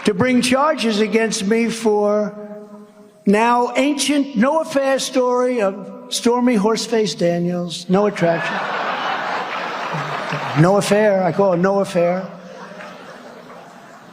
to bring charges against me for now ancient no-affair story of Stormy Horseface Daniels. No attraction. No affair. I call it no affair.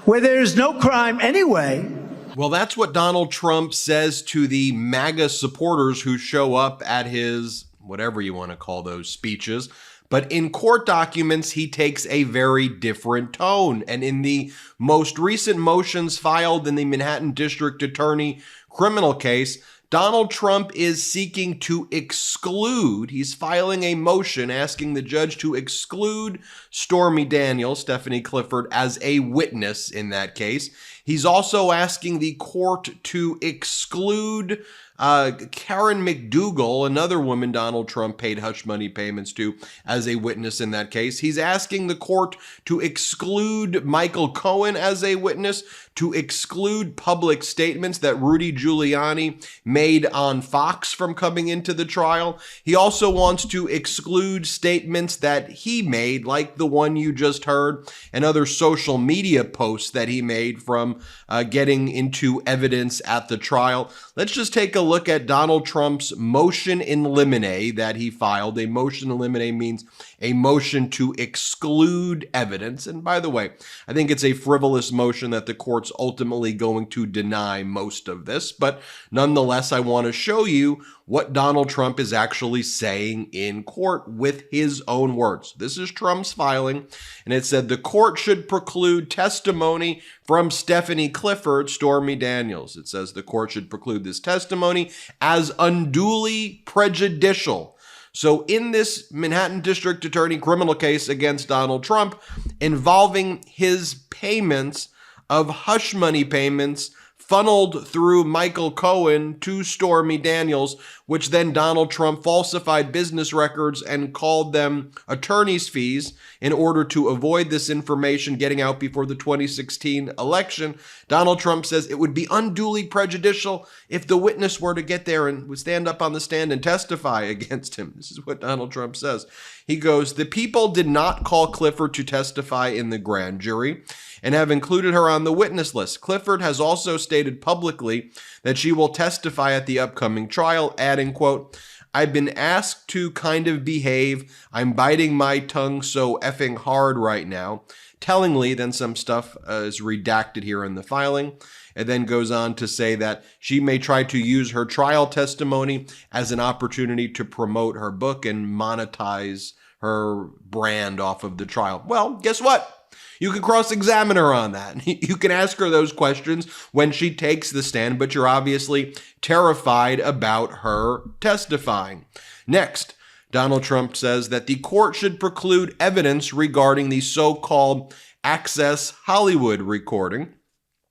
Where there is no crime anyway. Well, that's what Donald Trump says to the MAGA supporters who show up at his, whatever you want to call those speeches. But in court documents, he takes a very different tone. And in the most recent motions filed in the Manhattan District Attorney criminal case, Donald Trump is seeking to exclude. He's filing a motion asking the judge to exclude Stormy Daniels, Stephanie Clifford, as a witness in that case. He's also asking the court to exclude Karen McDougal, another woman Donald Trump paid hush money payments to, as a witness in that case. He's asking the court to exclude Michael Cohen as a witness, to exclude public statements that Rudy Giuliani made on Fox from coming into the trial. He also wants to exclude statements that he made, like the one you just heard, and other social media posts that he made from getting into evidence at the trial. Let's just take a look at Donald Trump's motion in limine that he filed. A motion in limine means a motion to exclude evidence. And by the way, I think it's a frivolous motion that the court's ultimately going to deny most of this. But nonetheless, I want to show you what Donald Trump is actually saying in court with his own words. This is Trump's filing, and it said the court should preclude testimony from Stephanie Clifford, Stormy Daniels. It says the court should preclude this testimony as unduly prejudicial. So in this Manhattan District Attorney criminal case against Donald Trump involving his payments of hush money payments funneled through Michael Cohen to Stormy Daniels, which then Donald Trump falsified business records and called them attorney's fees in order to avoid this information getting out before the 2016 election. Donald Trump says it would be unduly prejudicial if the witness were to get there and would stand up on the stand and testify against him. This is what Donald Trump says. He goes, the people did not call Clifford to testify in the grand jury and have included her on the witness list. Clifford has also stated publicly that she will testify at the upcoming trial, adding, quote, I've been asked to kind of behave. I'm biting my tongue so effing hard right now. Tellingly, then some stuff is redacted here in the filing. It then goes on to say that she may try to use her trial testimony as an opportunity to promote her book and monetize her brand off of the trial. Well, guess what? You can cross-examine her on that. You can ask her those questions when she takes the stand, but you're obviously terrified about her testifying. Next, Donald Trump says that the court should preclude evidence regarding the so-called Access Hollywood recording.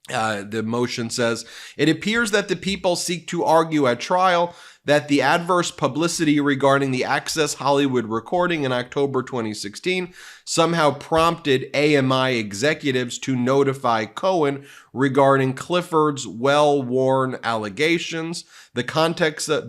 The motion says, it appears that the people seek to argue at trial that the adverse publicity regarding the Access Hollywood recording in October 2016 somehow prompted AMI executives to notify Cohen regarding Clifford's well-worn allegations. The contents of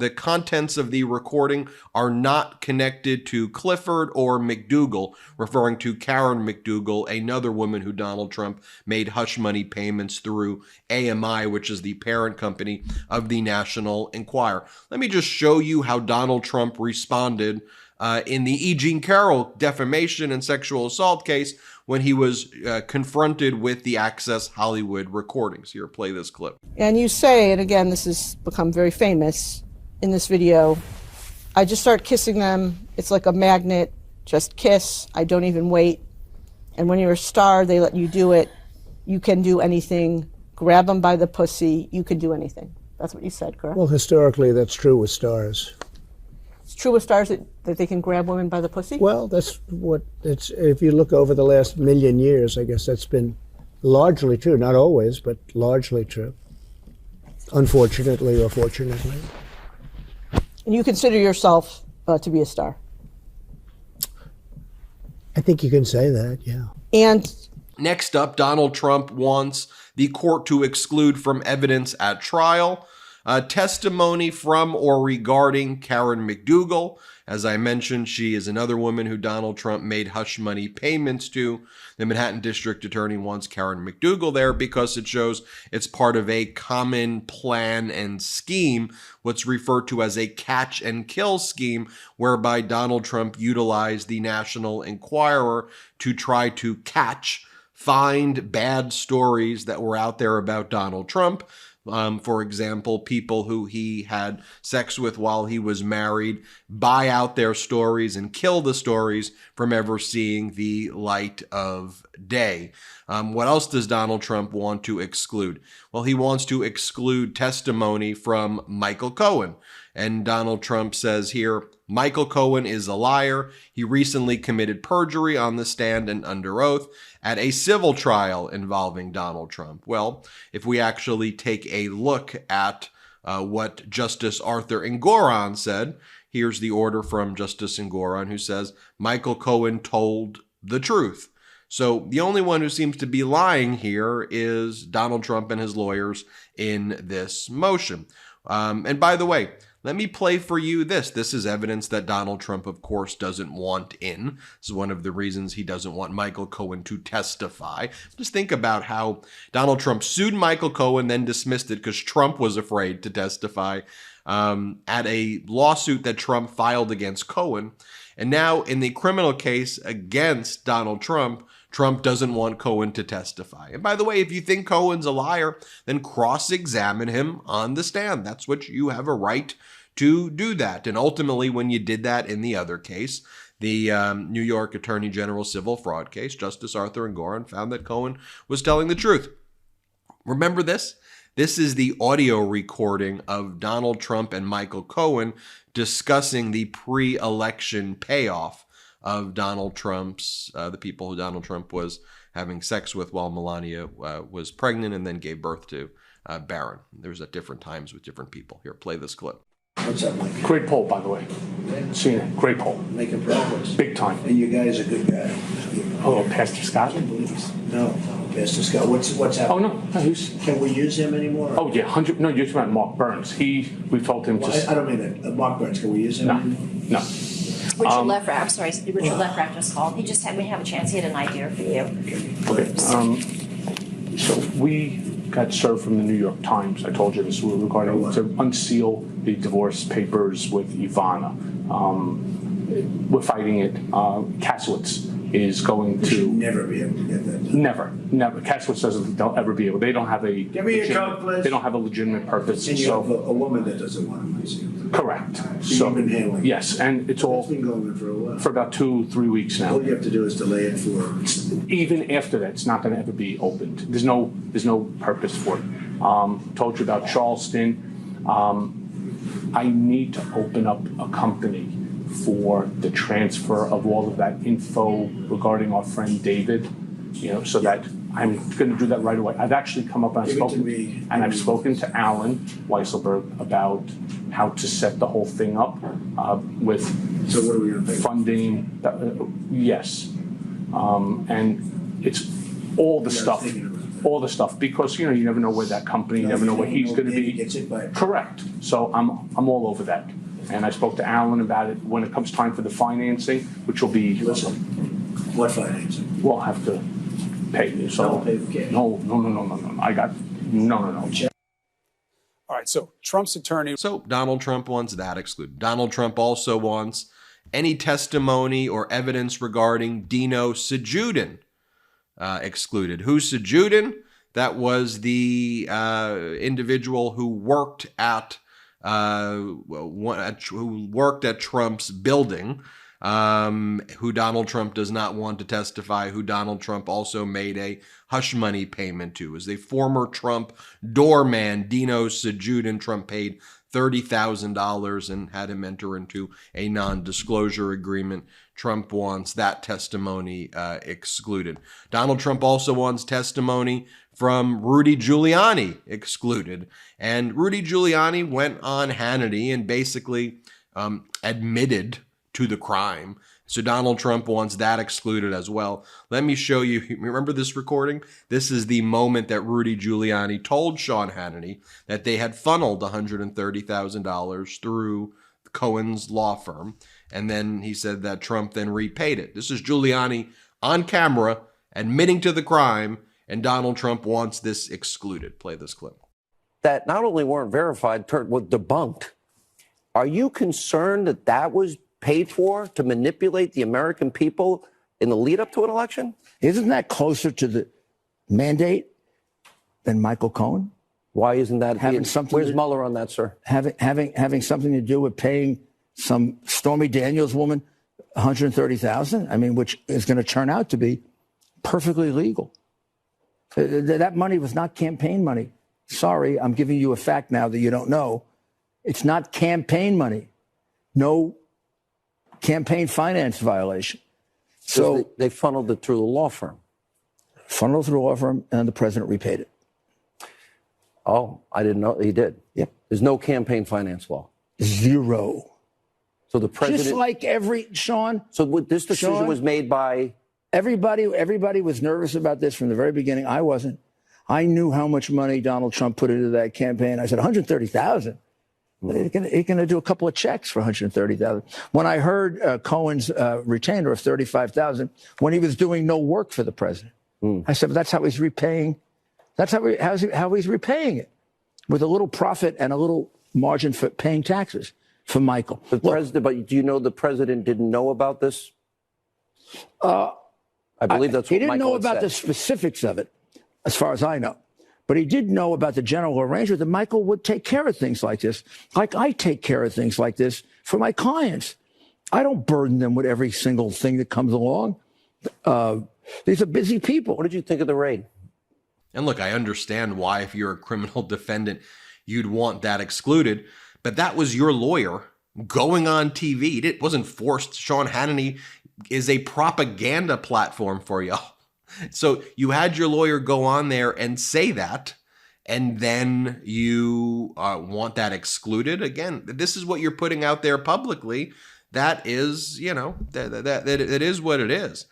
the recording are not connected to Clifford or McDougal, referring to Karen McDougal, another woman who Donald Trump made hush money payments through AMI, which is the parent company of the National Enquirer. Let me just show you how Donald Trump responded in the E. Jean Carroll defamation and sexual assault case when he was confronted with the Access Hollywood recordings. Here, play this clip. And you say, and again, this has become very famous in this video, I just start kissing them. It's like a magnet, just kiss. I don't even wait. And when you're a star, they let you do it. You can do anything. Grab them by the pussy. You can do anything. That's what you said, correct? Well, historically, that's true with stars. It's true with stars that they can grab women by the pussy? Well, that's what it's, if you look over the last million years, I guess that's been largely true. Not always, but largely true. Unfortunately or fortunately. And you consider yourself to be a star? I think you can say that, yeah. And next up, Donald Trump wants the court to exclude from evidence at trial Testimony from or regarding Karen McDougal. As I mentioned, she is another woman who Donald Trump made hush money payments to. The Manhattan District Attorney wants Karen McDougal there because it shows it's part of a common plan and scheme, what's referred to as a catch and kill scheme, whereby Donald Trump utilized the National Enquirer to try to find bad stories that were out there about Donald Trump. For example, people who he had sex with while he was married, buy out their stories and kill the stories from ever seeing the light of day. What else does Donald Trump want to exclude? Well, he wants to exclude testimony from Michael Cohen. And Donald Trump says here, Michael Cohen is a liar. He recently committed perjury on the stand and under oath at a civil trial involving Donald Trump. Well, if we actually take a look at what Justice Arthur Engoron said, here's the order from Justice Engoron, who says, Michael Cohen told the truth. So the only one who seems to be lying here is Donald Trump and his lawyers in this motion. And by the way, let me play for you this. This is evidence that Donald Trump, of course, doesn't want in. This is one of the reasons he doesn't want Michael Cohen to testify. Just think about how Donald Trump sued Michael Cohen, then dismissed it because Trump was afraid to testify at a lawsuit that Trump filed against Cohen. And now in the criminal case against Donald Trump, Trump doesn't want Cohen to testify. And by the way, if you think Cohen's a liar, then cross-examine him on the stand. That's what you have a right to do that. And ultimately, when you did that in the other case, the New York Attorney General civil fraud case, Justice Arthur Engoron found that Cohen was telling the truth. Remember this? This is the audio recording of Donald Trump and Michael Cohen discussing the pre-election payoff of Donald Trump's, the people who Donald Trump was having sex with while Melania was pregnant and then gave birth to Barron. There was at different times with different people. Here, play this clip. What's up, Mike? Great poll, by the way. Seen it. Great poll. Making progress. Big time. And you guys are good guy. Oh, Pastor Scott? No, Pastor Scott. What's happening? Oh, no. He's, Can we use him anymore? oh, yeah. 100. No, you're talking about Mark Burns. We told him Well, just. I don't mean that. Mark Burns. Can we use him No. anymore? No. Richard Lefrak, I'm sorry, Richard Lefrak just called. He just had, we have a chance, he had an idea for you. Okay. So we got served from the New York Times. I told you this regarding to unseal the divorce papers with Ivana. We're fighting it. Kaslowitz is going We should to never be able to get that done. never. Kaslowitz doesn't. They'll ever be able. They don't have a. Give me your code, please. They don't have a legitimate purpose. And you So have a woman that doesn't want him, I see. correct. So you've been handling it. Yes, and it's all It's been going on for a while. for about 2-3 weeks now. All you have to do is delay it for. Even after that, it's not going to ever be opened. There's no purpose for it. Told you about Charleston. I need to open up a company for the transfer of all of that info regarding our friend David, so that I'm going to do that right away. I've actually come up and I've spoken to Alan Weisselberg about how to set the whole thing up with So what are we going to pay? funding. Yes, and it's all the stuff. thinking about that. All the stuff, because you never know where that company, you never know where he's going to Maybe be. gets hit by a truck. Correct. So I'm all over that. And I spoke to Alan about it when it comes time for the financing, which will be. Listen, what financing? We'll have to pay you. So I'll pay the cash. no. I got no. All right, so Trump's attorney. So Donald Trump wants that excluded. Donald Trump also wants any testimony or evidence regarding Dino Sajudin excluded. Who's Sajudin? That was the individual who worked at Trump's building, who Donald Trump does not want to testify, who Donald Trump also made a hush money payment to. As a former Trump doorman, Dino Sajudin, Trump paid $30,000 and had him enter into a non-disclosure agreement. Trump wants that testimony excluded. Donald Trump also wants testimony from Rudy Giuliani excluded. And Rudy Giuliani went on Hannity and basically admitted to the crime, So Donald Trump wants that excluded as well. Let me show you. Remember this recording? This is the moment that Rudy Giuliani told Sean Hannity that they had funneled $130,000 through Cohen's law firm. And then he said that Trump then repaid it. This is Giuliani on camera admitting to the crime, and Donald Trump wants this excluded. Play this clip. That not only weren't verified, were debunked. Are you concerned that that was paid for to manipulate the American people in the lead up to an election? Isn't that closer to the mandate than Michael Cohen? Why isn't that? Where's Mueller on that, sir? Having something to do with paying some Stormy Daniels woman $130,000, I mean, which is going to turn out to be perfectly legal. That money was not campaign money. Sorry, I'm giving you a fact now that you don't know. It's not campaign money. No campaign finance violation. So they funneled it through the law firm. Funneled through a law firm, and the president repaid it. Oh, I didn't know he did. Yep. There's no campaign finance law. Zero. So the president, just like Sean. So this decision was made by everybody. Everybody was nervous about this from the very beginning. I wasn't. I knew how much money Donald Trump put into that campaign. I said $130,000. He's going to do a couple of checks for $130,000. When I heard Cohen's retainer of $35,000, when he was doing no work for the president, I said, well, that's how he's repaying. That's how he's repaying it, with a little profit and a little margin for paying taxes for Michael. But do you know the president didn't know about this? I believe that's what he didn't Michael know had about said. the specifics of it, as far as I know. But he did know about the general arrangement that Michael would take care of things like this, like I take care of things like this for my clients. I don't burden them with every single thing that comes along. These are busy people. What did you think of the raid? And look, I understand why, if you're a criminal defendant, you'd want that excluded. But that was your lawyer going on TV. It wasn't forced. Sean Hannity is a propaganda platform for y'all. So you had your lawyer go on there and say that, and then you want that excluded. Again, this is what you're putting out there publicly. That is, that is what it is.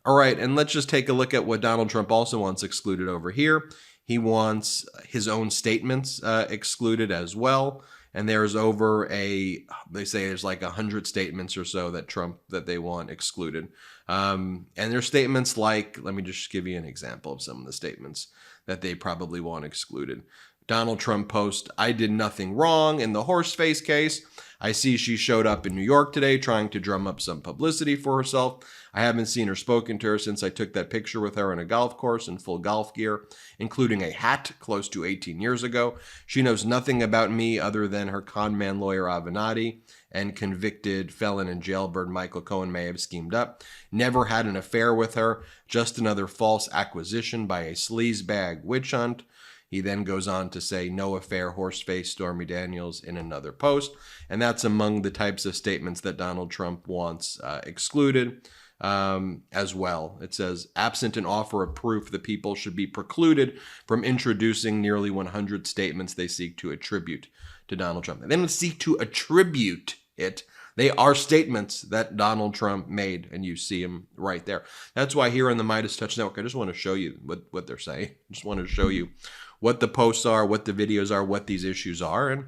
All right, and let's just take a look at what Donald Trump also wants excluded over here. He wants his own statements excluded as well. And there's they say there's like 100 statements or so that they want excluded. And there's statements like, let me just give you an example of some of the statements that they probably want excluded. Donald Trump post, I did nothing wrong in the Horseface case. I see she showed up in New York today trying to drum up some publicity for herself. I haven't seen or spoken to her since I took that picture with her on a golf course in full golf gear, including a hat close to 18 years ago. She knows nothing about me other than her conman lawyer Avenatti and convicted felon and jailbird Michael Cohen may have schemed up. Never had an affair with her, just another false acquisition by a sleazebag witch hunt. He then goes on to say, no affair, Horseface, Stormy Daniels in another post. And that's among the types of statements that Donald Trump wants excluded as well. It says, absent an offer of proof, the people should be precluded from introducing nearly 100 statements they seek to attribute to Donald Trump. They don't seek to attribute it. They are statements that Donald Trump made, and you see them right there. That's why here on the MeidasTouch Network, I just want to show you what they're saying. I just want to show you what the posts are, what the videos are, what these issues are, and,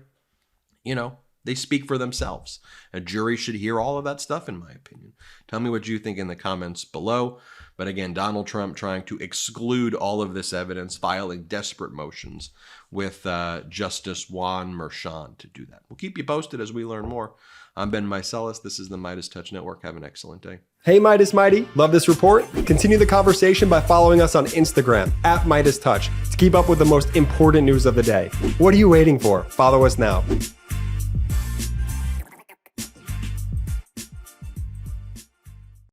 they speak for themselves. A jury should hear all of that stuff, in my opinion. Tell me what you think in the comments below. But again, Donald Trump trying to exclude all of this evidence, filing desperate motions with Justice Juan Merchan to do that. We'll keep you posted as we learn more. I'm Ben Meiselas. This is the MeidasTouch Network. Have an excellent day. Hey, Meidas Mighty. Love this report? Continue the conversation by following us on Instagram @MeidasTouch to keep up with the most important news of the day. What are you waiting for? Follow us now.